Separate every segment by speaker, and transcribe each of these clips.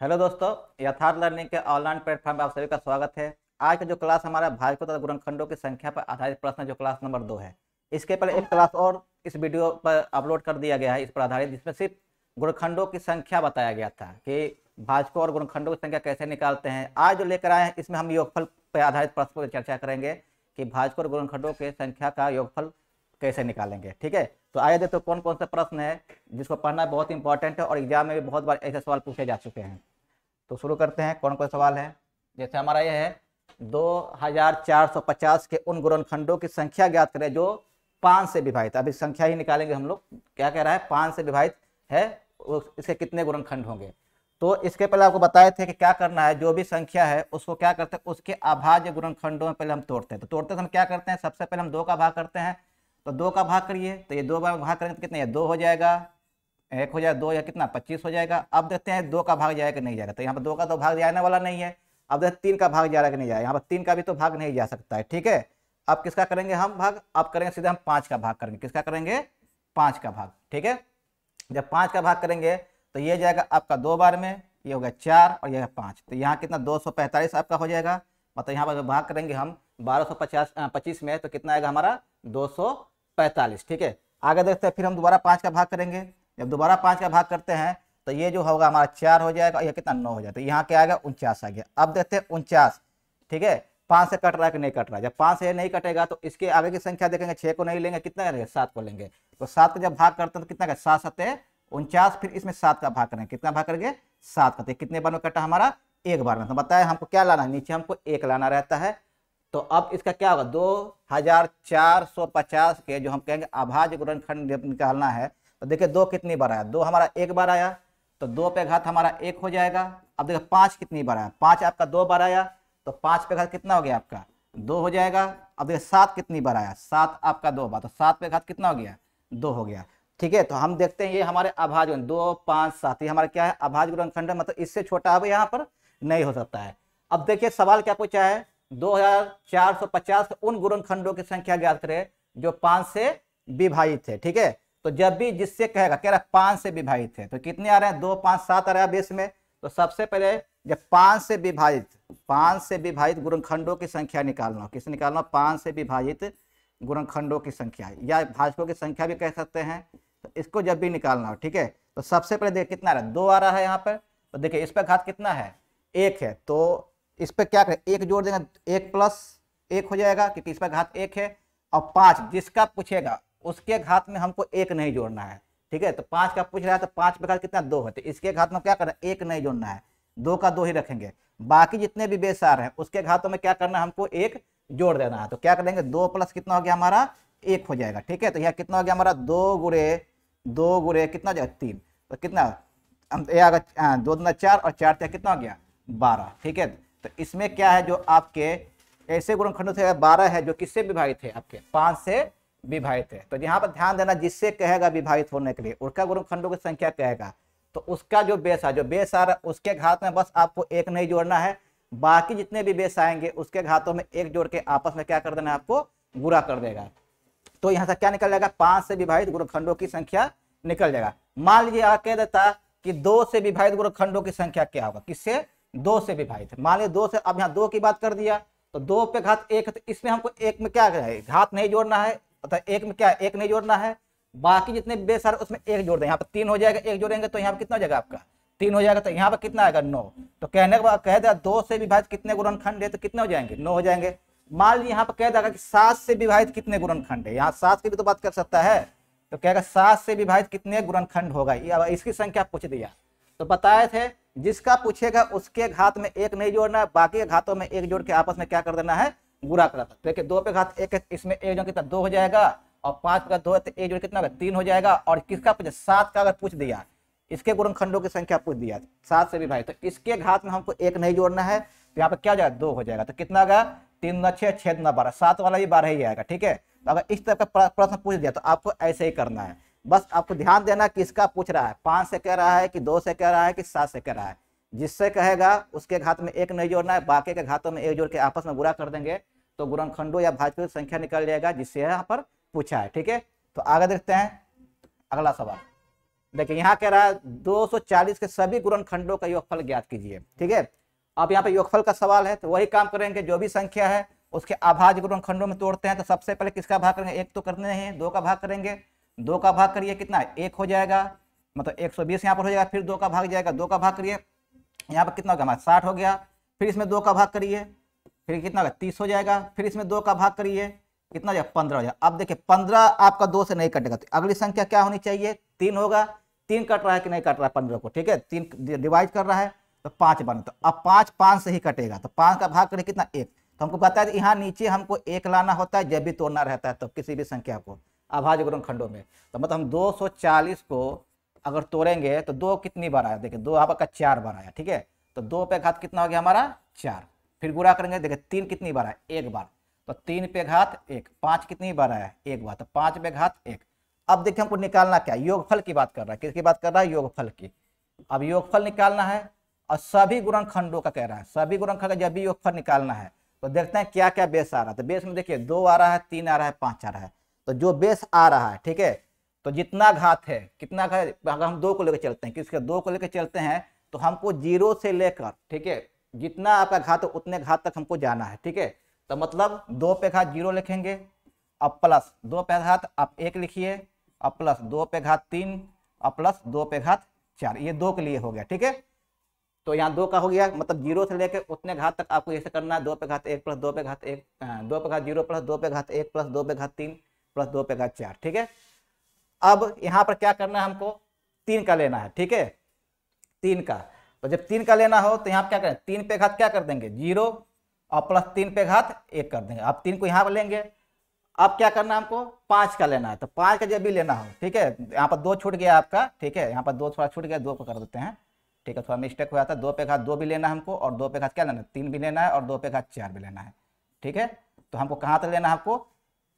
Speaker 1: Hello दोस्तों, यथार्थ learning के ऑनलाइन प्लेटफॉर्म पर आप सभी का स्वागत है। आज का जो क्लास हमारा भाजकों तथा गुणनखंडों की संख्या पर आधारित प्रश्न जो क्लास नंबर 2 है। इसके पहले एक क्लास और इस वीडियो पर अपलोड कर दिया गया है इस पर आधारित, जिसमें सिर्फ गुणनखंडों की संख्या बताया गया था कि भाजकों और गुणनखंडों की संख्या कैसे निकालते हैं। आज जो लेकर आए हैं इसमें हम योगफल पर आधारित प्रश्न पर चर्चा करेंगे कि भाजकों और गुणनखंडों के संख्या का योगफल कैसे निकालेंगे। ठीक है, तो आइए देखते कौन कौन से प्रश्न है जिसको पढ़ना बहुत इंपॉर्टेंट है और एग्जाम में भी बहुत बार ऐसे सवाल पूछे जा चुके हैं। तो शुरू करते हैं। कौन कौन सवाल है, जैसे हमारा ये है 2450 के उन गुणनखंडों की संख्या ज्ञात करें जो 5 से विभाजित। अभी संख्या ही निकालेंगे हम लोग। क्या कह रहा है, 5 से विभाजित है, इसके कितने गुणनखंड होंगे। तो इसके पहले आपको बताए थे कि क्या करना है, जो भी संख्या है उसको क्या करते हैं, उसके अभाज्य गुणनखंडों में पहले हम तोड़ते हैं। तो तोड़ते हम क्या करते हैं, सबसे पहले हम 2 का भाग करते हैं। तो 2 का भाग करिए, तो ये 2 बार भाग करेंगे तो कितने, ये 2 हो जाएगा, 1 हो जाएगा, 2 या कितना 25 हो जाएगा। अब देखते हैं 2 का भाग जाएगा कि नहीं जाएगा। तो यहाँ पर 2 का तो भाग जाने वाला नहीं है। अब देखते 3 का भाग जा रहा है कि नहीं जाएगा। यहाँ पर 3 का भी तो भाग नहीं जा सकता है। ठीक है, अब किसका करेंगे हम भाग, अब करेंगे सीधे हम 5 का भाग करेंगे। किसका करेंगे, 5 का भाग। ठीक है, जब 5 का भाग करेंगे तो ये जाएगा आपका 2 बार में, ये हो गया 4 और ये 5। तो यहाँ कितना 245 आपका हो जाएगा। मतलब यहाँ पर भाग करेंगे हम 1225 में, तो कितना आएगा हमारा 245। ठीक है, आगे देखते हैं। फिर हम दोबारा 5 का भाग करेंगे। जब दोबारा 5 का भाग करते हैं तो ये जो होगा हमारा 4 हो जाएगा, ये कितना 9 हो जाएगा। तो यहाँ क्या आएगा 49 आ गया। अब देखते हैं 49। ठीक है, 5 से कट रहा है कि नहीं कट रहा है। जब 5 से नहीं कटेगा तो इसके आगे की संख्या देखेंगे, 6 को नहीं लेंगे, कितना करेंगे 7 को लेंगे। तो 7 का जब भाग करते हैं तो कितना 7 7 49। फिर इसमें 7 का भाग करेंगे, कितना भाग करेंगे 7 का। कितने बार में कटा हमारा, एक बार में। तो बताया हमको क्या लाना है, नीचे हमको 1 लाना रहता है। तो अब इसका क्या होगा, 2450 के जो हम कहेंगे अभाज्य गुणनखंड निकालना है। तो देखिए 2 कितनी बार आया, 2 हमारा 1 बार आया, तो 2 पे घात हमारा 1 हो जाएगा। अब देखिए 5 कितनी बार आया, 5 आपका 2 बार आया, तो 5 पे घात कितना हो गया आपका 2 हो जाएगा। अब देखिए 7 कितनी बार आया, 7 आपका 2 बार, तो 7 पे घात कितना हो गया 2 हो गया। ठीक है, तो हम देखते हैं ये हमारे अभाज्य 2 5 7, ये हमारा क्या है अभाज्य गुणनखंड है। मतलब इससे छोटा अब यहाँ पर नहीं हो सकता है। अब देखिए सवाल क्या पूछा है, 2450 उन गुणनखंडों की संख्या ज्ञात करें जो 5 से विभाजित है। ठीक है, तो जब भी जिससे कहेगा, कह रहा है 5 से विभाजित है, तो कितने आ रहे हैं 2 5 7 आ रहा है बेस में। तो सबसे पहले जब 5 से विभाजित गुणनखंडों की संख्या निकालना हो, किसे निकालना, 5 से विभाजित गुणनखंडों की संख्या या भाजकों की संख्या भी कह सकते हैं। तो इसको जब भी निकालना हो, ठीक है, तो सबसे पहले देखिए कितना आ रहा है 2 आ रहा है यहाँ पर। तो देखिए इस पर घात कितना है 1 है, तो इस पर क्या करें 1 जोड़ देंगे, 1 प्लस 1 हो जाएगा, क्योंकि इस पर घात 1 है। और 5 जिसका पूछेगा उसके घात में हमको 1 नहीं जोड़ना है। ठीक है, तो 5 का पूछ रहा है तो 5 पे घात कितना 2 है, तो इसके घात में क्या करना है 1 नहीं जोड़ना है, 2 का 2 ही रखेंगे। बाकी जितने भी बेस आ रहे हैं उसके घातों में क्या करना है, हमको 1 जोड़ देना है। तो क्या करेंगे 2 प्लस कितना हो गया हमारा 1 हो जाएगा। ठीक है, तो यहाँ कितना हो गया हमारा 2 गुणे कितना हो जाएगा 3, तो कितना 2 दूना 4 और 4 कितना हो गया 12। ठीक है, तो इसमें क्या है, जो आपके ऐसे गुणनखंडों से 12 है जो किससे विभाजित है, आपके 5 से विभाजित है। तो यहाँ पर ध्यान देना, जिससे कहेगा विभाजित होने के लिए उसका गुणनखंडों की संख्या कहेगा, तो उसका जो बेस आ रहा है उसके घात में बस आपको 1 नहीं जोड़ना है। बाकी जितने भी बेस आएंगे उसके घातों में 1 जोड़ के आपस में क्या कर देना है, आपको गुणा कर देगा। तो यहाँ से क्या निकल जाएगा, 5 से विभाजित गुणनखंडों की संख्या निकल जाएगा। मान लीजिए आप कह देता कि 2 से विभाजित गुणनखंडों की संख्या क्या होगा, किससे 2 से विभाजित। मान लीजिए 2 से, अब यहाँ 2 की बात कर दिया, तो 2 पे घात 1 है, तो इसमें हमको 1 में क्या है घात नहीं जोड़ना है, अतः 1 में क्या 1 नहीं जोड़ना है। बाकी जितने बेस आ रहे उसमें 1 जोड़ दें, यहाँ पर 3 हो जाएगा, 1 जोड़ेंगे तो यहाँ पर कितना हो जाएगा आपका 3 हो जाएगा। तो यहाँ पर कितना आएगा 9। तो कहने के बाद कह दिया 2 से विभाजित कितने गुणनखंड है, तो कितने हो जाएंगे 9 हो जाएंगे। मान लीजिए यहाँ पर कह देगा कि 7 से विभाजित कितने गुणनखंड है, यहाँ 7 की भी तो बात कर सकता है। तो कहेगा 7 से विभाजित कितने गुणनखंड होगा, ये इसकी संख्या पूछ दिया। तो बताए थे जिसका पूछेगा उसके घात में 1 नहीं जोड़ना है, बाकी के घातों में 1 जोड़ के आपस में क्या कर देना है, गुणा कर देना। तो देखिए 2 पे घात 1 है, इसमें 1 जोड़ कितना 2 हो जाएगा, और 5 का 2 है तो 1 जोड़ कितना होगा 3 हो जाएगा। और किसका पूछे 7 का अगर पूछ दिया, इसके गुणनखंडों की संख्या पूछ दिया 7 से विभाजित, तो इसके घात में हमको 1 नहीं जोड़ना है। तो यहाँ पे क्या हो जाएगा 2 हो जाएगा। तो कितना होगा 3 9 6 6 9 12, 7 वाला भी 12 ही आएगा। ठीक है, तो अगर इस तरह का प्रश्न पूछ दिया तो आपको ऐसे ही करना है। बस आपको ध्यान देना किसका पूछ रहा है, 5 से कह रहा है कि 2 से कह रहा है कि 7 से कह रहा है। जिससे कहेगा उसके घात में 1 नहीं जोड़ना है, बाकी के घातों में 1 जोड़ के आपस में गुणा कर देंगे, तो गुणनखंडों या भाजकों की संख्या निकल जाएगा, जिससे यहाँ पर पूछा है। ठीक है, तो आगे देखते हैं अगला सवाल। देखिए यहाँ कह रहा है 240 के सभी गुणनखंडों का योगफल ज्ञात कीजिए। ठीक है, अब यहाँ पे योगफल का सवाल है तो वही काम करेंगे, जो भी संख्या है उसके अभाज्य गुणनखंडों में तोड़ते हैं। तो सबसे पहले किसका भाग करेंगे, एक तो करने हैं, 2 का भाग करेंगे। 2 का भाग करिए कितना है, 1 हो जाएगा, मतलब 120 यहाँ पर हो जाएगा। फिर 2 का भाग जाएगा, 2 का भाग करिए, यहाँ पर कितना हो गया हमारा 60 हो गया। फिर इसमें 2 का भाग करिए, फिर कितना होगा 30 हो जाएगा। फिर इसमें 2 का भाग करिए, कितना हो जाएगा 15 हो जाएगा। अब देखिए 15 आपका 2 से नहीं कटेगा, तो अगली संख्या क्या होनी चाहिए, 3 होगा। 3 कट रहा है कि नहीं कट रहा है 15 को, ठीक है, 3 डिवाइड कर रहा है तो 5 बना। तो अब 5 से ही कटेगा, तो 5 का भाग करें कितना 1। तो हमको पता है यहाँ नीचे हमको 1 लाना होता है जब भी तोड़ना रहता है, तो किसी भी संख्या को अभाज्य गुणनखंडों में। तो मतलब हम 240 को अगर तोड़ेंगे तो 2 कितनी बार आया, देखिए 2 आपका 4 बार आया। ठीक है, तो 2 पे घात कितना हो गया हमारा 4। फिर गुणा करेंगे, देखिए 3 कितनी बार आया, 1 बार, तो 3 पे घात 1। 5 कितनी बार आया, 1 बार, तो 5 पे घात 1। अब देखिए हमको निकालना क्या, योगफल की बात कर रहा है। किसकी बात कर रहा है, योगफल की। अब योगफल निकालना है और सभी गुणनखंडों का कह रहा है, सभी गुणनखंड का जब भी योगफल निकालना है तो देखते हैं क्या क्या बेस आ रहा है। तो बेस में देखिए 2 आ रहा है, 3 आ रहा है, 5 आ रहा है। तो जो बेस आ रहा है, ठीक है, तो जितना घात है, कितना घात, अगर हम 2 को लेकर चलते हैं, किसके 2 को लेकर चलते हैं तो हमको 0 से लेकर, ठीक है, जितना आपका घात हो उतने घात तक हमको जाना है। ठीक है, तो मतलब 2 पे घात 0 लिखेंगे, अब प्लस 2 पे घात आप 1 लिखिए, अब प्लस 2 पे घात 3, अब प्लस 2 पे घात 4। ये 2 के लिए हो गया। ठीक है, तो यहाँ 2 का हो गया, मतलब 0 से लेकर उतने घात तक आपको ऐसे करना है। 2 पे घात 1 प्लस 2 पे घात 1, 2 पे घात 0 प्लस 2 पे घात 1 प्लस 2 पे घात 3 प्लस 2 पे घात 4। ठीक है, अब यहाँ पर क्या करना है, हमको 3 का लेना है। ठीक है, 3 का, तो जब 3 का लेना हो तो यहाँ क्या करें, 3 पे घात क्या कर देंगे 0 और प्लस 3 पे घात 1 कर देंगे। अब 3 को यहाँ पर लेंगे। अब क्या करना है, हमको 5 का लेना है। तो 5 का जब भी लेना हो, ठीक है, यहाँ पर 2 छूट गया आपका, ठीक है, यहाँ पर 2 थोड़ा छूट गया, 2 को कर देते हैं। ठीक है, थोड़ा मिस्टेक हुआ था। 2 पे घात 2 भी लेना है हमको, और 2 पे घात क्या लेना है 3 भी लेना है, और 2 पे घात 4 भी लेना है। ठीक है, तो हमको कहाँ तक लेना है, आपको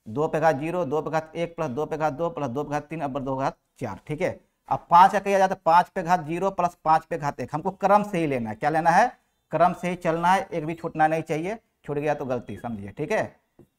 Speaker 1: 2 पे घात 0, 2 पे घात 1 प्लस 2 पे घात 2 प्लस 2 पे घात 3 अब 2 पे घात 4। ठीक है, अब 5 का किया जाता है 5 पे घात 0 प्लस 5 पे घात 1। हमको क्रम से ही लेना है, क्या लेना है, क्रम से ही चलना है, एक भी छूटना नहीं चाहिए, छूट गया तो गलती समझिए। ठीक है,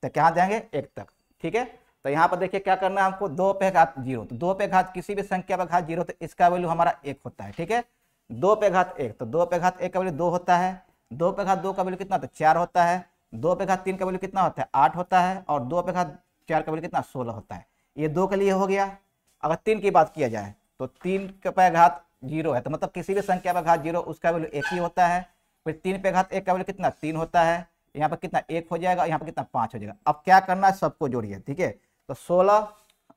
Speaker 1: तो क्या जाएंगे 1 तक। ठीक है, तो यहाँ पर देखिए क्या करना है हमको, 2 पे घात 0, तो 2 पे घात किसी भी संख्या पर घात 0 तो इसका वैल्यू हमारा 1 होता है। ठीक है, 2 पे घात 1, तो 2 पे घात 1 का वैल्यू 2 होता है। 2 पे घात 2 का वैल्यू कितना होता है 4 होता है। 2 पे घात 3 का वैल्यू कितना होता है 8 होता है, और 2 पे घात 4 का वैल्यू कितना 16 होता है। ये 2 के लिए हो गया। अगर 3 की बात किया जाए तो 3 पे घात 0 है, तो मतलब किसी भी संख्या पर घात 0 उसका वैल्यू 1 ही होता है। फिर 3 पे घात 1 का वैल्यू कितना 3 होता है, यहाँ पर कितना 1 हो जाएगा, यहाँ पर कितना 5 हो जाएगा। अब क्या करना है, सबको जोड़िए। ठीक है, तो 16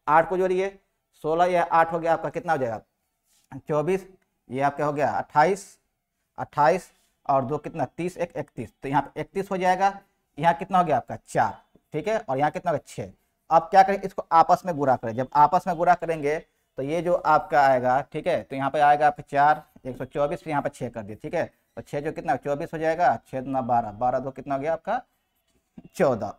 Speaker 1: 8 को जोड़िए, 16 या 8 हो गया आपका कितना हो जाएगा 24, ये आपका हो गया 28, 28 और 2 कितना 30, 1 31, तो यहाँ पे 31 हो जाएगा। यहाँ कितना हो गया आपका 4। ठीक है, और यहाँ कितना हो गया 6। अब क्या करें, इसको आपस में गुणा करें। जब आपस में गुणा करेंगे तो ये जो आपका आएगा, ठीक है, तो यहाँ पे आएगा आपका 4 124, फिर यहाँ पे 6 कर दिए। ठीक है, तो 6 जो कितना 24 हो जाएगा, 6 दूना 12, 12 2 कितना हो गया आपका 14।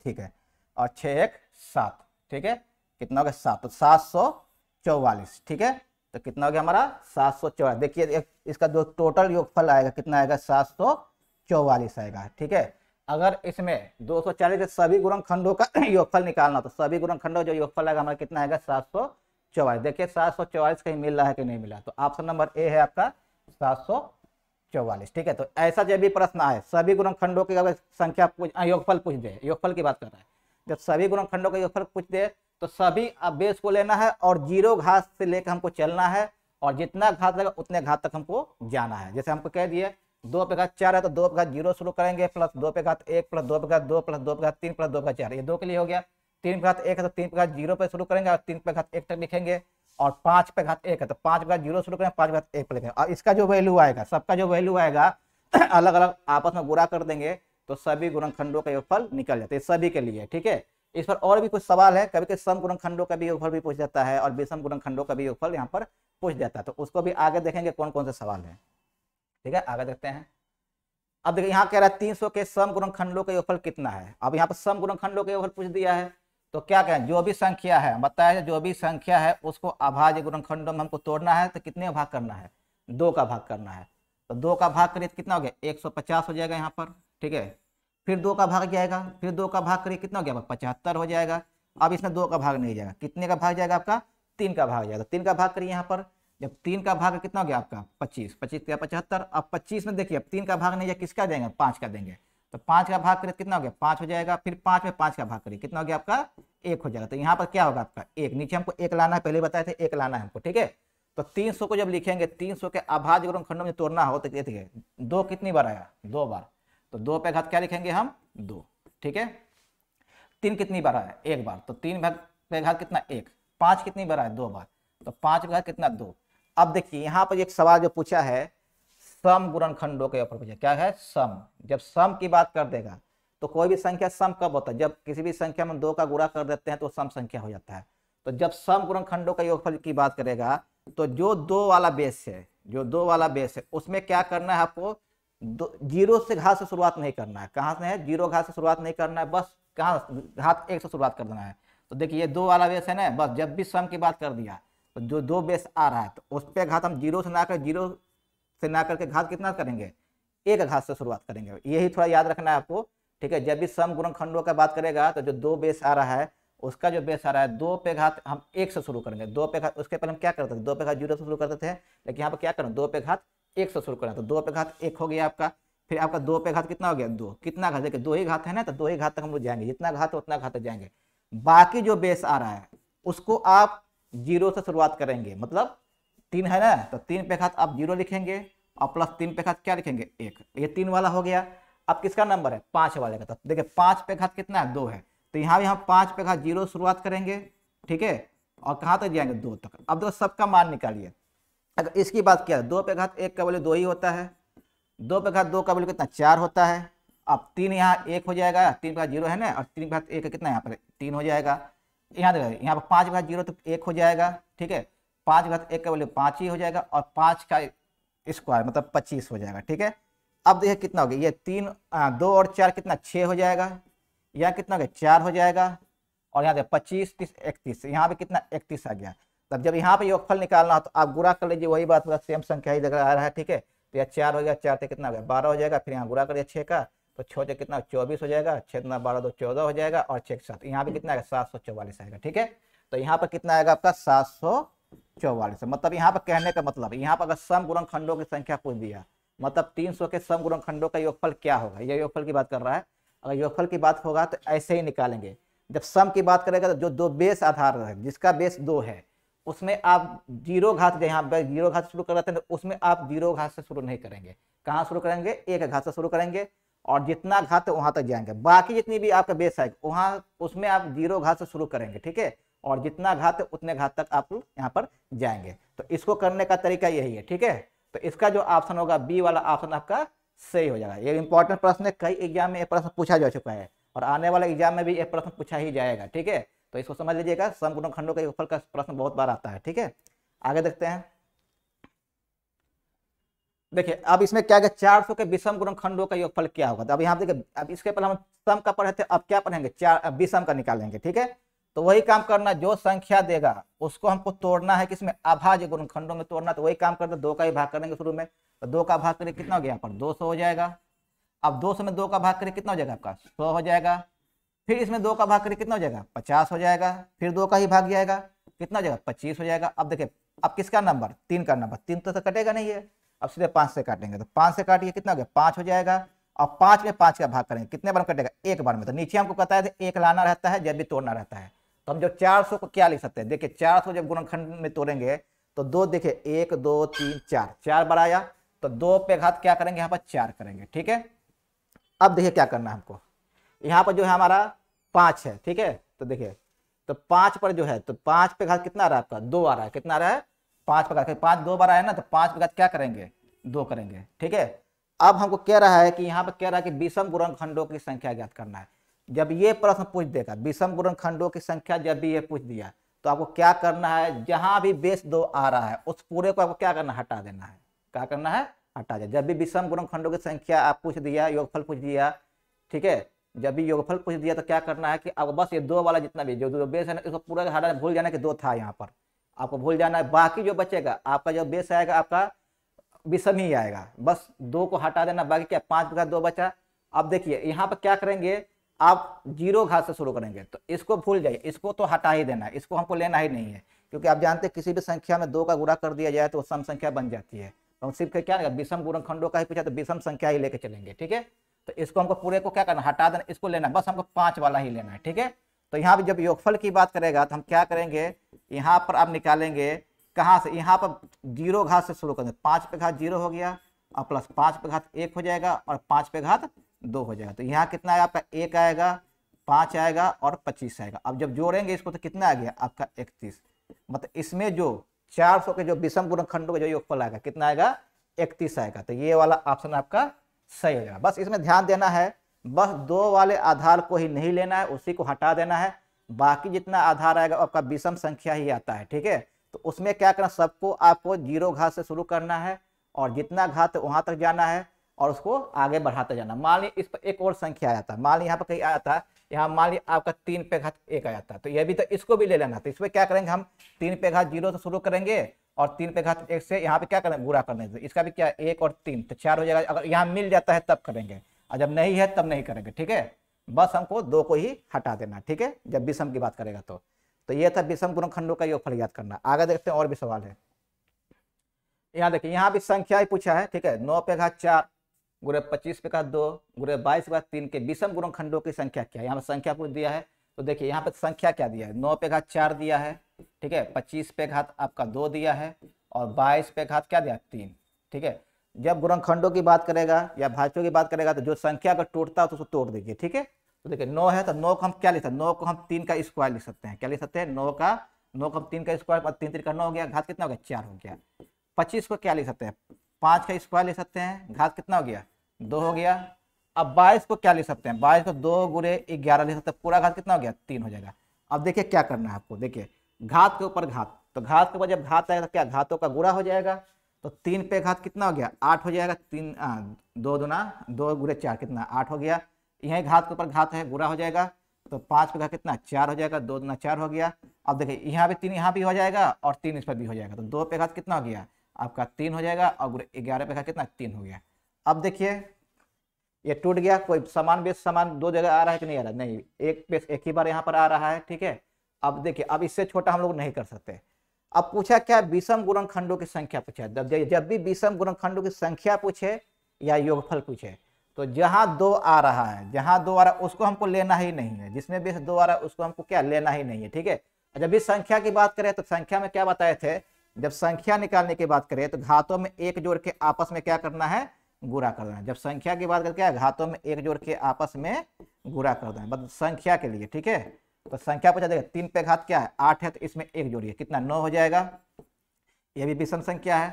Speaker 1: ठीक है, और 6 1 7। ठीक है, कितना हो गया 7, तो 744। ठीक है, तो कितना हो गया हमारा 744। देखिए इसका जो टोटल योगफल आएगा कितना आएगा 744 आएगा। ठीक है, अगर इसमें 240 के सभी गुणनखंडों का योगफल निकालना तो सभी गुणनखंडों जो योगफल आएगा हमारा कितना आएगा 744। देखिए 744 कहीं मिल रहा है कि नहीं मिला, तो ऑप्शन नंबर ए है आपका 744। ठीक है, तो ऐसा जब भी प्रश्न आए सभी गुणनखंडों की अगर संख्या योगफल पूछ दे, योगफल की बात कर रहा है, जब सभी गुणनखंडों का योगफल पूछ दे तो सभी बेस को लेना है और 0 घात से लेकर हमको चलना है, और जितना घात लगा उतने घात तक हमको जाना है। जैसे हमको कह दिए 2 पे घात 4 है तो 2 पे घात 0 शुरू करेंगे, प्लस 2 पे घात 1 प्लस 2 पे घात 2 प्लस 2 पे घात 3 प्लस 2 पे घात 4, ये 2 के लिए हो गया। 3 पे घात 1 है तो 3 पे घात 0 पे शुरू करेंगे और 3 पे घात 1 तक लिखेंगे, और 5 पे घात 1 है तो 5 पे घात 0 शुरू करेंगे, 5 पे घात 1 पे लिखेंगे। और इसका जो वैल्यू आएगा, सबका जो वैल्यू आएगा अलग अलग आपस में गुणा कर देंगे तो सभी गुणनखंडों का योगफल निकल जाते हैं सभी के लिए। ठीक है, इस पर और भी कुछ सवाल है, कभी कभी सम गुणनखंडों का भी योगफल भी पूछ जाता है और विषम गुणनखंडों का भी योगफल यहाँ पर पूछ जाता है, तो उसको भी आगे देखेंगे कौन कौन से सवाल है। ठीक है, आगे देखते हैं। अब देखिए यहाँ कह रहा है 300 के सम गुणनखंडों का योगफल कितना है। अब यहाँ पर सम गुणनखंडों का योगफल पूछ दिया है, तो क्या कहें, जो भी संख्या है बताया, जो भी संख्या है उसको अभाज्य गुणनखंडों में हमको तोड़ना है, तो कितने भाग करना है 2 का भाग करना है। तो 2 का भाग करिए कितना हो गया 150 हो जाएगा यहाँ पर। ठीक है, फिर 2 का भाग जाएगा, फिर 2 का भाग करिए कितना हो गया 75 हो जाएगा। अब इसमें 2 का भाग नहीं जाएगा, कितने का भाग जाएगा आपका 3 का भाग जाएगा। 3 का भाग करिए यहाँ पर, जब 3 का भाग कितना हो गया आपका 25, 25 का 75। अब 25 में देखिए अब 3 का भाग नहीं है, किसका देंगे 5 का देंगे, तो 5 का भाग करिए कितना हो गया 5 हो जाएगा। फिर 5 में 5 का भाग करिए कितना हो गया आपका 1 हो जाएगा। तो यहाँ पर क्या होगा आपका 1, नीचे हमको 1 लाना है, पहले बताए थे 1 लाना है हमको, ठीक है। तो 300 को जब लिखेंगे 300 के अभाज्य गुणनखंडों में तोड़ना हो तो देखिए 2 कितनी बार आया 2 बार, तो 2 पे घात क्या लिखेंगे हम 2, ठीक है। 3 कितनी बार आया 1 बार, तो 3 पे घात कितना 1। 5 कितनी बार आया 2 बार, तो 5 पे घात कितना 2। अब देखिए यहाँ पर एक सवाल जो पूछा है सम गुणनखंडों के ऊपर पूछा, क्या है सम। जब सम की बात कर देगा तो कोई भी संख्या सम कब होता है, जब किसी भी संख्या में 2 का गुणा कर देते हैं तो सम संख्या हो जाता है। तो जब सम गुणनखंडों का योगफल की बात करेगा तो जो 2 वाला बेस है, जो 2 वाला बेस है उसमें क्या करना है आपको, जीरो से घात से शुरुआत नहीं करना है। कहाँ से है, जीरो घात से शुरुआत नहीं करना है, बस कहाँ घात 1 से शुरुआत कर देना है। तो देखिए ये 2 वाला बेस है ना, बस जब भी सम की बात कर दिया तो जो 2 बेस आ रहा है तो उस पर घात हम जीरो से ना करके घात कितना करेंगे 1 घात से शुरुआत करेंगे। यही थोड़ा याद रखना है आपको, ठीक है। जब भी सम गुणनखंडों का बात करेगा तो जो 2 बेस आ रहा है उसका जो बेस आ रहा है 2 पे घात हम 1 से शुरू करेंगे। 2 पे घात, उसके पहले हम क्या करते थे 2 पे घात 0 से शुरू करते थे, लेकिन यहाँ पर क्या करें 2 पे घात 1 से शुरू करें। तो 2 पे घात 1 हो गया आपका, फिर आपका 2 पे घात कितना हो गया 2, कितना घात, देखिए 2 ही घात है ना, तो 2 ही घात तक हम लोग जाएंगे, जितना घात है उतना घात तक जाएंगे। बाकी जो बेस आ रहा है उसको आप 0 से शुरुआत करेंगे, मतलब 3 है ना, तो 3 पे घात आप 0 लिखेंगे और प्लस 3 पे घात क्या लिखेंगे 1, ये 3 वाला हो गया। अब किसका नंबर है 5 वाले का, तो देखिए 5 पे घात कितना है 2 है, तो यहाँ भी हम 5 पे घात 0 शुरुआत करेंगे, ठीक है, और कहाँ तक जाएंगे 2 तक। अब देखो सबका मान निकालिए, अगर इसकी बात किया 2 पे घात 1 का वैल्यू 2 ही होता है, 2 पे घात 2 का वैल्यू कितना 4 होता है। अब 3 यहाँ 1 हो जाएगा, 3 पे घात 0 है ना, और 3 पे घात 1 कितना यहाँ पर 3 हो जाएगा। यहाँ देखो यहाँ पर 5 पे घात 0 तो 1 हो जाएगा, ठीक है, 5 घात 1 का वैल्यू 5 ही हो जाएगा, और 5 का स्क्वायर मतलब 25 हो जाएगा, ठीक है। अब देखिए कितना हो गया, ये 3 2 और 4 कितना 6 हो जाएगा, यहाँ कितना हो गया 4 हो जाएगा, और यहाँ देखो 25 30 31, यहाँ पे कितना 31 आ गया। तब जब यहाँ पे योगफल निकालना हो तो आप गुणा कर लीजिए, वही बात होगा, सेम संख्या ही जगह आ रहा है, ठीक है। तो यह 4 हो गया, 4 से कितना हो गया 12 हो जाएगा, फिर यहाँ गुणा करिए 6 का, तो 6 से कितना 24 हो जाएगा, 6 12 2 14 हो जाएगा, और 6 7 यहाँ पे कितना आएगा 744 आएगा, ठीक है। तो यहाँ पर कितना आएगा आपका 744। मतलब यहाँ पर कहने का मतलब यहाँ पर अगर सम गुणनखंडों की संख्या पूछ दिया, मतलब 300 के सम गुणनखंडों का योगफल क्या होगा, ये योगफल की बात कर रहा है। अगर योगफल की बात होगा तो ऐसे ही निकालेंगे। जब सम की बात करेगा तो जो 2 बेस आधार है, जिसका बेस 2 है, उसमें आप 0 घात, यहाँ पे 0 घात शुरू कर रहे थे उसमें आप 0 घात से शुरू नहीं करेंगे, कहाँ शुरू करेंगे 1 घात से शुरू करेंगे, और जितना घात है वहां तक जाएंगे। बाकी जितनी भी आपका बेस है वहां उसमें आप 0 घात से शुरू करेंगे, ठीक है, और जितना घात है उतने घात तक आप यहाँ पर जाएंगे। तो इसको करने का तरीका यही है, ठीक है। तो इसका जो ऑप्शन होगा बी वाला ऑप्शन आपका सही हो जाएगा। ये इंपॉर्टेंट प्रश्न है, कई एग्जाम में ये प्रश्न पूछा जा चुका है, और आने वाले एग्जाम में भी ये प्रश्न पूछा ही जाएगा, ठीक है। तो इसको समझ लीजिएगा, सम गुणनखंडों का योगफल का प्रश्न बहुत बार आता है, ठीक है। आगे देखते हैं, देखिए अब इसमें क्या है 400 के विषम गुणनखंडों का योगफल क्या होगा। तो अब यहाँ देखिए, अब इसके पहले हम सम का पढ़े थे, अब क्या पढ़ेंगे विषम का निकालेंगे, ठीक है। तो वही काम करना, जो संख्या देगा उसको हमको तोड़ना है, किसमें अभाज्य गुणनखंडों में तोड़ना। तो वही काम करते 2 का ही भाग करेंगे शुरू में, तो 2 का भाग करें कितना हो गया यहाँ पर 200 हो जाएगा। अब 200 में 2 का भाग करें कितना हो जाएगा आपका 100 हो जाएगा। फिर इसमें 2 का भाग करें कितना हो जाएगा 50 हो जाएगा, फिर 2 का ही भाग जाएगा कितना हो जाएगा 25 हो जाएगा। अब देखिए अब किसका नंबर 3 का नंबर, 3 तो कटेगा नहीं है, अब सीधे 5 से काटेंगे, तो 5 से काटिए कितना हो गया 5 हो जाएगा, और 5 में 5 का भाग करेंगे कितने बार कटेगा 1 बार में। तो नीचे हमको पता है 1 लाना रहता है जब भी तोड़ना रहता है। तो हम जो 400 को क्या लिख सकते हैं, देखिए 400 जब गुणनखंड में तोड़ेंगे तो 2 देखिए 1 2 3 4 बार आया, तो 2 पे घात क्या करेंगे यहाँ पर 4 करेंगे, ठीक है। अब देखिए क्या करना है हमको, यहाँ पर जो है हमारा 5 है, ठीक है। तो देखिए तो 5 पर जो है, तो 5 पे घात कितना आ रहा है आपका 2 आ रहा है, कितना आ रहा है 5 पे घात, 5 2 बार आया ना, तो 5 पे घात क्या करेंगे 2 करेंगे, ठीक है। अब हमको कह रहा है कि यहाँ पर कह रहा है कि विषम गुणनखंडों की संख्या ज्ञात करना है। जब ये प्रश्न पूछ देगा विषम गुणनखंडों की संख्या, जब भी ये पूछ दिया तो आपको क्या करना है, जहां भी बेस 2 आ रहा है उस पूरे को आपको क्या करना है हटा देना है, क्या करना है हटा दिया। जब भी विषम गुणनखंडों की संख्या आप पूछ दिया, योगफल पूछ दिया, ठीक है, जब भी योगफल पूछ दिया तो क्या करना है कि अब बस ये 2 वाला जितना भी जो बेस है ना इसको पूरा हटा, भूल जाना कि 2 था यहाँ पर, आपको भूल जाना है। बाकी जो बचेगा आपका जो बेस आएगा आपका विषम ही आएगा, बस 2 को हटा देना, बाकी क्या 5 का 2 बचा। अब देखिए यहाँ पर क्या करेंगे, आप 0 घात से शुरू करेंगे, तो इसको भूल जाइए, इसको तो हटा ही देना है, इसको हमको लेना ही नहीं है। क्योंकि आप जानते हैं किसी भी संख्या में 2 का गुणा कर दिया जाए तो वो सम संख्या बन जाती है। तो हम सिर्फ क्या विषम गुणनखंडों का ही पूछा तो विषम संख्या ही लेके चलेंगे, ठीक है। तो इसको हमको पूरे को क्या करना, हटा देना, इसको लेना, बस हमको 5 वाला ही लेना है, ठीक है। तो यहाँ पे जब योगफल की बात करेगा तो हम क्या करेंगे, यहाँ पर आप निकालेंगे कहाँ से, यहाँ पर 0 घात से शुरू करेंगे, 5 पे घात 0 हो गया और प्लस 5 पे घात 1 हो जाएगा और 5 पे घात 2 हो जाएगा। तो यहाँ कितना है आपका 1 आएगा, 5 आएगा और 25 आएगा। अब जब जोड़ेंगे इसको तो कितना आ गया आपका 31। मतलब इसमें जो 400 के जो विषम गुणनखंडों का जो योगफल आएगा कितना आएगा, 31 आएगा। तो ये वाला ऑप्शन आपका सही हो जाएगा। बस इसमें ध्यान देना है, बस 2 वाले आधार को ही नहीं लेना है, उसी को हटा देना है, बाकी जितना आधार आएगा आपका विषम संख्या ही आता है, ठीक है। तो उसमें क्या करना, सबको आपको 0 घात से शुरू करना है और जितना घात वहां तक जाना है और उसको आगे बढ़ाते जाना। मान ली इस पर एक और संख्या आया था, मान ली यहाँ पर कहीं आया था, यहाँ मान ली आपका 3 पे घात 1 आया था, तो यह भी तो इसको भी ले लेना। तो इसमें क्या करेंगे, हम 3 पे घात 0 से शुरू करेंगे और 3 पे घात 1 से यहाँ पे क्या करेंगे, गुणा करने से इसका भी क्या 1 और 3 तो 4 हो जाएगा। अगर यहाँ मिल जाता है तब करेंगे और जब नहीं है तब नहीं करेंगे, ठीक है। बस हमको 2 को ही हटा देना, ठीक है, जब विषम की बात करेगा तो ये था विषम गुणनखंडों का योगफल याद करना। आगे देखते हैं और भी सवाल है। यहाँ देखिए, यहाँ भी संख्या ही पूछा है, ठीक है। 9 पे घात 4 गुणे 25 पे घात 2 गुणे 22 पे घात 3 के विषम गुणनखंडों की संख्या क्या है। यहाँ पर संख्या पूछ दिया है, तो देखिए यहाँ पे संख्या क्या दिया है, 9 पे घात 4 दिया है, ठीक है, 25 पे घात आपका 2 दिया है और 22 पे घात क्या दिया 3, ठीक है। जब गुणनखंडों की बात करेगा या भाज्यों की बात करेगा तो जो संख्या अगर टूटता है तो उसको तोड़ दीजिए, ठीक है। तो देखिए 9 है तो 9 को हम क्या लिख सकते हैं, 9 को हम 3 का स्क्वायर लिख सकते हैं। क्या लिख सकते हैं, 9 को हम 3 का स्क्वायर, 3 3 का 9 हो गया, घात कितना हो गया 4 हो गया। 25 को क्या लिख सकते हैं, 5 का स्क्वायर लिख सकते हैं, घात कितना हो गया 2 हो गया। अब 22 को क्या लिख सकते हैं, 22 को 2 गुणे 11 लिख सकते हैं, पूरा घात कितना हो गया 3 हो जाएगा। अब देखिए क्या करना है आपको, देखिए घात के ऊपर घात, तो घात के ऊपर जब घात आएगा तो क्या घातों का गुणा हो जाएगा। तो 3 पे घात कितना हो गया 8 हो जाएगा, 2 दूना 2 गुणे 4 कितना 8 हो गया। यही घात के ऊपर घात है, गुणा हो जाएगा, तो 5 पे घात कितना 4 हो जाएगा, 2 दूना 4 हो गया। अब देखिए यहाँ भी 3 यहाँ भी हो जाएगा और 3 इस पर भी हो जाएगा, तो 2 पे घात कितना हो गया आपका 3 हो जाएगा और गुणे 11 पे घात कितना 3 हो गया। अब देखिए ये टूट गया, कोई समान बेस समान 2 जगह आ रहा है कि नहीं आ रहा, नहीं, एक बेस एक ही बार यहाँ पर आ रहा है, ठीक है। अब देखिए अब इससे छोटा हम लोग नहीं कर सकते। अब पूछा क्या, विषम गुणनखंडों की संख्या पूछा। जब भी विषम गुणनखंडों की संख्या पूछे या योगफल पूछे तो जहां 2 आ रहा है, जहां 2 आ रहा है उसको हमको लेना ही नहीं है, जिसमें बेस 2 आ रहा है उसको हमको क्या लेना ही नहीं है, ठीक है। जब भी संख्या की बात करें तो संख्या में क्या बताए थे, जब संख्या निकालने की बात करें तो घातों में 1 जोड़ के आपस में क्या करना है, गुणा कर देना। जब संख्या की बात करके घातों में 1 जोड़ के आपस में गुणा कर देना, मतलब संख्या के लिए, ठीक है। तो संख्या पूछा जाएगा, 3 पे घात क्या है 8 है, तो इसमें 1 जोड़िए कितना 9 हो जाएगा। ये भी विषम संख्या है,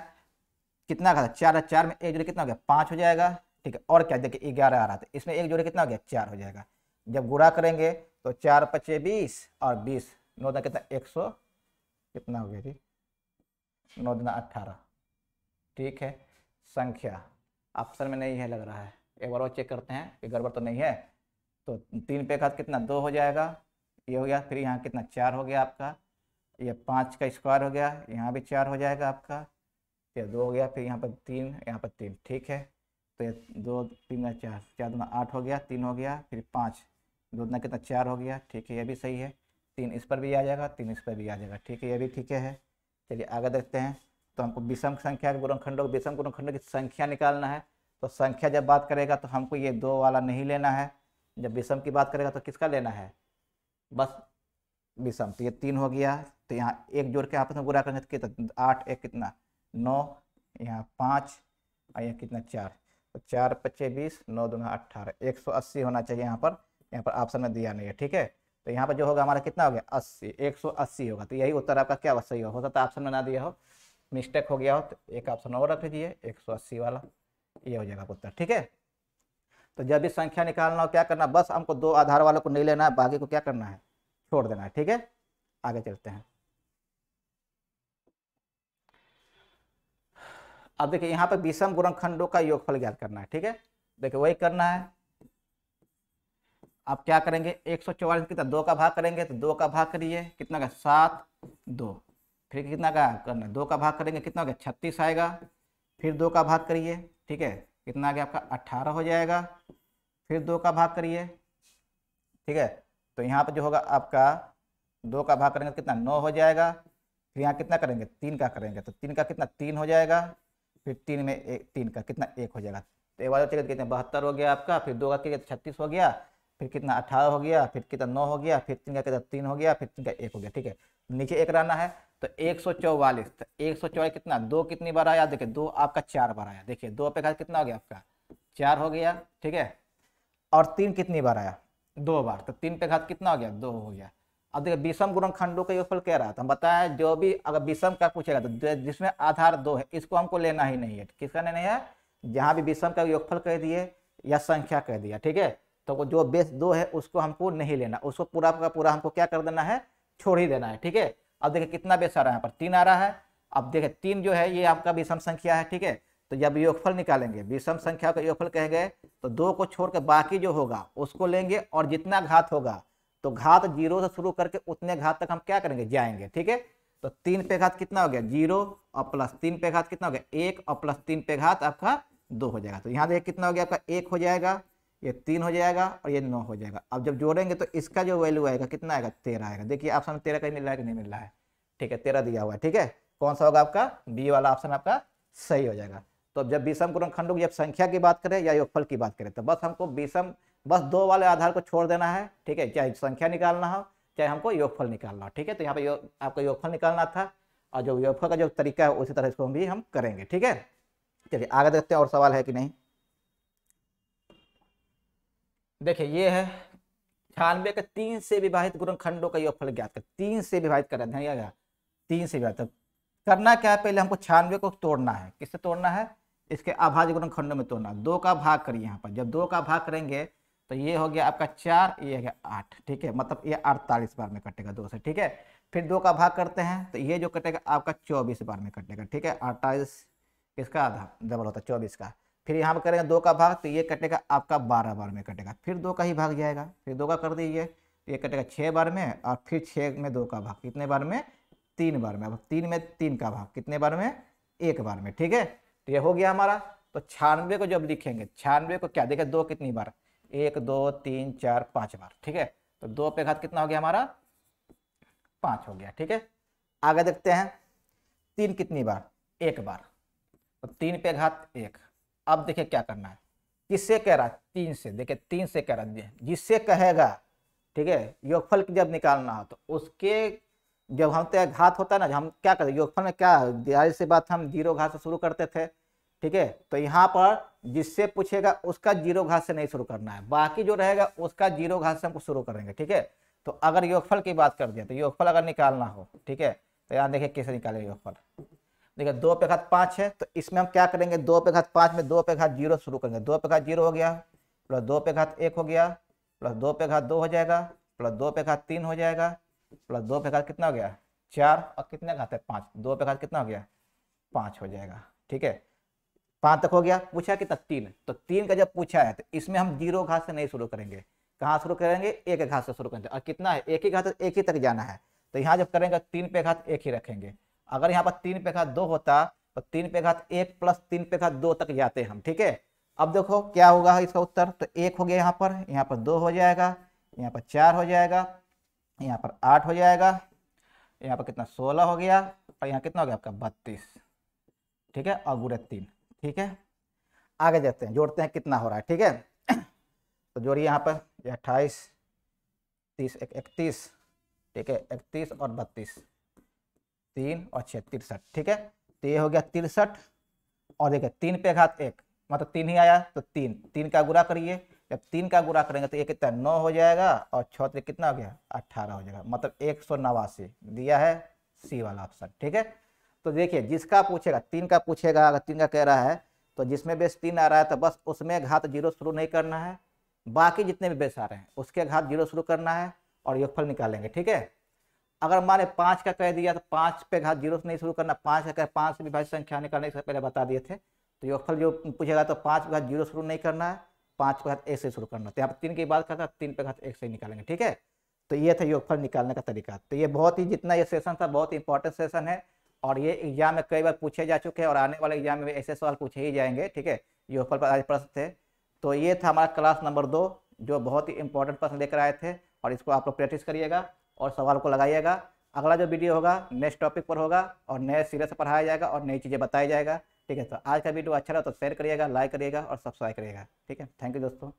Speaker 1: कितना घात 4 है, 4 में 1 जोड़िए कितना हो गया 5 हो जाएगा, ठीक है। और क्या देखिए 11 आ रहा था, इसमें 1 जोड़े कितना हो गया 4 हो जाएगा। जब गुणा करेंगे तो 4 पचे 20 और 20 9 दूना कितना 100 कितना हो गया जी 9 दूना 18, ठीक है। संख्या ऑप्शन में नहीं है लग रहा है, एक बार और चेक करते हैं कि गड़बड़ तो नहीं है। तो 3 पे घात कितना 2 हो जाएगा, ये हो गया, फिर यहाँ कितना 4 हो गया आपका, ये 5 का स्क्वायर हो गया, यहाँ भी 4 हो जाएगा आपका, फिर 2 हो गया, फिर यहाँ पर 3 यहाँ पर 3, ठीक है। तो ये 2 3 4 4 दूना 8 हो गया, 3 हो गया, फिर 5 2 दूना कितना 4 हो गया, ठीक है, ये भी सही है। 3 इस पर भी आ जाएगा, 3 इस पर भी आ जाएगा, ठीक है, ये भी ठीक है। चलिए आगे देखते हैं। तो हमको विषम संख्या के गुणनखंडों विषम गुणनखंडों की संख्या निकालना है। तो संख्या जब बात करेगा तो हमको ये 2 वाला नहीं लेना है, जब विषम की बात करेगा तो किसका लेना है, बस विषम। तो ये 3 हो गया, तो यहाँ 1 जोड़ के आपस में गुणा करने तो 8 1 कितना 9, यहाँ 5 और यहाँ कितना 4, तो 4 पचे 20 9 दूना 18, 180 होना चाहिए यहाँ पर ऑप्शन में दिया नहीं है, ठीक है। तो यहाँ पर जो होगा हमारा कितना हो गया 80, 180 होगा। तो यही उत्तर आपका क्या सही हो सकता है, ऑप्शन में ना दिया हो, मिस्टेक हो गया हो, तो एक ऑप्शन और रख लीजिए 180 वाला, ये हो जाएगा उत्तर, ठीक है। तो जब भी संख्या निकालना हो क्या करना, बस हमको 2 आधार वालों को नहीं लेना है, बाकी को क्या करना है छोड़ देना है, ठीक है। आगे चलते हैं। अब देखिए यहाँ पर विषम गुणनखंडों का योगफल ज्ञात करना है, ठीक है। देखिए वही करना है, आप क्या करेंगे 144 कितना 2 का भाग करेंगे, तो 2 का भाग करिए कितना का 7 2, फिर कितना का करना 2 का भाग करेंगे कितना हो गया 36 आएगा, फिर 2 का भाग करिए, ठीक है, कितना आ गया आपका 18 हो जाएगा, फिर 2 का भाग करिए, ठीक है। तो यहाँ पर जो होगा आपका 2 का भाग करेंगे कितना 9 हो जाएगा, फिर यहाँ कितना करेंगे 3 का करेंगे, तो 3 का कितना 3 हो जाएगा, फिर 3 में 3 का कितना 1 हो जाएगा, तो एक बार कितना 72 हो गया आपका, फिर 2 का कितना 36 हो गया, फिर कितना 18 हो गया, फिर कितना 9 हो गया, फिर 3 का कितना 3 हो गया, फिर 3 का 1 हो गया। ठीक है, नीचे 1 रहना है, तो 144, तो 144 कितना 2 कितनी बार आया, देखिए 2 आपका 4 बार आया, देखिए 2 पे घात कितना हो गया आपका 4 हो गया। ठीक है, और 3 कितनी बार आया 2 बार, तो 3 पे घात कितना हो गया 2 हो गया। अब देखिए विषम गुणनखंडों का योगफल कह रहा था, हम बताया जो भी अगर विषम का पूछेगा तो जिसमें आधार 2 है इसको हमको लेना ही नहीं है, किसका नहीं है, जहां भी विषम का योगफल कह दिए या संख्या कह दिया, ठीक है, तो जो बेस 2 है उसको हमको नहीं लेना, उसको पूरा का पूरा हमको क्या कर देना है, छोड़ ही देना है। ठीक है, अब देखिए कितना बेस आ रहा है, यहाँ पर 3 आ रहा है। अब देखिए 3 जो है ये आपका विषम संख्या है। ठीक है, तो जब योगफल निकालेंगे विषम संख्या का योगफल कहेंगे तो 2 को छोड़ के बाकी जो होगा उसको लेंगे, और जितना घात होगा तो घात 0 से शुरू करके उतने घात तक हम क्या करेंगे जाएंगे। ठीक है, तो 3 पे घात कितना हो गया 0, और प्लस 3 पे घात कितना हो गया 1, और प्लस 3 पे घात आपका 2 हो जाएगा। तो यहाँ देखिए कितना हो गया आपका 1 हो जाएगा, ये 3 हो जाएगा, और ये 9 हो जाएगा। अब जब जोड़ेंगे तो इसका जो वैल्यू आएगा कितना आएगा 13 आएगा। देखिए ऑप्शन में 13 कहीं मिल रहा है कि नहीं मिल रहा है। ठीक है, 13 दिया हुआ है। ठीक है, कौन सा होगा आपका बी वाला ऑप्शन आपका सही हो जाएगा। तो जब विषम गुणनखंडों की जब संख्या की बात करें या योगफल की बात करें तो बस हमको विषम बस 2 वाले आधार को छोड़ देना है। ठीक है, चाहे संख्या निकालना हो चाहे हमको योगफल निकालना हो। ठीक है, तो यहाँ पे आपका योगफल निकालना था, और जो योगफल का जो तरीका है उसी तरह इसको भी हम करेंगे। ठीक है, चलिए आगे देखते हैं और सवाल है कि नहीं। देखिए ये है 96 के 3 से विभाजित गुणनखंडों का योगफल ज्ञात कर, 3 से विभाजित कर रहे हैं, 3 से विभाजित करना क्या है, पहले हमको 96 को तोड़ना है। किससे तोड़ना है, इसके अभाज्य गुणनखंडों में तोड़ना। 2 का भाग करिए, यहाँ पर जब 2 का भाग करेंगे तो ये हो गया आपका 4, ये हो गया 8। ठीक है, मतलब ये 48 बार में कटेगा 2 से। ठीक है, फिर 2 का भाग करते हैं तो ये जो कटेगा आपका 24 बार में कटेगा। ठीक है, 28 किसका आधा डबल होता है 24 का। फिर यहाँ पर करेंगे 2 का भाग तो ये कटेगा आपका 12 बार में कटेगा, फिर 2 का ही भाग जाएगा, फिर 2 का कर दीजिए तो ये कटेगा 6 बार में, और फिर 6 में 2 का भाग कितने बार में 3 बार में। अब 3 में 3 का भाग कितने बार में 1 बार में। ठीक है, तो ये हो गया हमारा। तो 96 को जब लिखेंगे 96 को क्या देखिए 2 कितनी बार 1 2 3 4 5 बार। ठीक है, तो 2 पे घात कितना हो गया हमारा 5 हो गया। ठीक है, आगे देखते हैं 3 कितनी बार 1 बार, तो 3 पे घात 1। अब देखिए क्या करना है, किससे कह रहा है 3 से, देखिए 3 से कह रहा है जिससे कहेगा। ठीक है, योगफल जब निकालना हो तो उसके जब हम तय घात होता है ना, हम क्या करते योगफल में क्या जाहिर सी बात हम 0 घात से शुरू करते थे। ठीक है, तो यहाँ पर जिससे पूछेगा उसका 0 घात से नहीं शुरू करना है, बाकी जो रहेगा उसका 0 घात से हमको शुरू करेंगे। ठीक है, तो अगर योगफल की बात कर दिया तो योगफल अगर निकालना हो, ठीक है, तो यहाँ देखिए कैसे निकालेंगे योगफल। देखिए 2 पे घात 5 है, तो इसमें हम क्या करेंगे 2 पे घात 5 में 2 पे घात 0 शुरू करेंगे। 2 पे घात 0 हो गया, प्लस 2 पे घात 1 हो गया, प्लस 2 पे घात 2 हो जाएगा, प्लस 2 पे घात 3 हो जाएगा, प्लस 2 पे घात कितना हो गया 4, और कितने घात है 5, 2 पे घात कितना हो गया 5 हो जाएगा। ठीक है, 5 तक हो गया। पूछा कितना 3, तो 3 का जब पूछा है तो इसमें हम 0 घात से नहीं शुरू करेंगे, कहाँ शुरू करेंगे 1 घात से शुरू करेंगे। और कितना है 1 ही घात, 1 ही तक जाना है, तो यहाँ जब करेंगे 3 पे घात 1 ही रखेंगे। अगर यहाँ पर 3 पे घात 2 होता तो 3 पे घात 1 प्लस 3 पे घात 2 तक जाते हम। ठीक है, अब देखो क्या होगा इसका उत्तर, तो 1 हो गया यहाँ पर 2 हो जाएगा, यहाँ पर 4 हो जाएगा, यहाँ पर 8 हो जाएगा, यहाँ पर कितना 16 हो गया, और यहाँ कितना हो गया आपका 32। ठीक है, और गुणे 3। ठीक है, आगे जाते हैं जोड़ते हैं कितना हो रहा है। ठीक है, तो जोड़िए यहाँ पर 28 30 31। ठीक है, 31 और 32 3 और 6 63। ठीक है, तो ये हो गया 63, और देखिए 3 पे घात 1 मतलब 3 ही आया, तो 3 का गुणा करिए, जब 3 का गुणा करेंगे तो ये कितना 9 हो जाएगा, और 6 कितना हो गया 18 हो जाएगा, मतलब 189 दिया है सी वाला ऑप्शन। ठीक है, तो देखिए जिसका पूछेगा 3 का पूछेगा, अगर 3 का कह रहा है तो जिसमें बेस 3 आ रहा है तो बस उसमें घात 0 शुरू नहीं करना है, बाकी जितने भी बेस आ रहे हैं उसके घात 0 शुरू करना है और योगफल निकालेंगे। ठीक है, अगर माने 5 का कह दिया तो 5 पे घात 0 से नहीं शुरू करना, 5 का कह 5 से विभाजित संख्या निकालने से पहले बता दिए थे। तो योगफल जो पूछेगा तो 5 पे घात 0 शुरू नहीं करना है, 5 पे घात 1 से शुरू करना। तो यहाँ पर 3 की बात करता 3 पे घात 1 से ही निकालेंगे। ठीक है, तो ये था योगफल निकालने का तरीका। तो ये बहुत ही जितना ये सेशन था बहुत इंपॉर्टेंट सेशन है, और ये एग्जाम में कई बार पूछे जा चुके हैं, और आने वाले एग्जाम में ऐसे सवाल पूछे ही जाएंगे। ठीक है, योगफल पर आज प्रश्न थे। तो ये था हमारा क्लास नंबर 2 जो बहुत ही इंपॉर्टेंट प्रश्न लेकर आए थे, और इसको आप लोग प्रैक्टिस करिएगा और सवाल को लगाइएगा। अगला जो वीडियो होगा नेक्स्ट टॉपिक पर होगा और नए सिरे से पढ़ाया जाएगा और नई चीज़ें बताई जाएगा। ठीक है, तो आज का वीडियो अच्छा लगा तो शेयर करिएगा, लाइक करिएगा और सब्सक्राइब करिएगा। ठीक है, थैंक यू दोस्तों।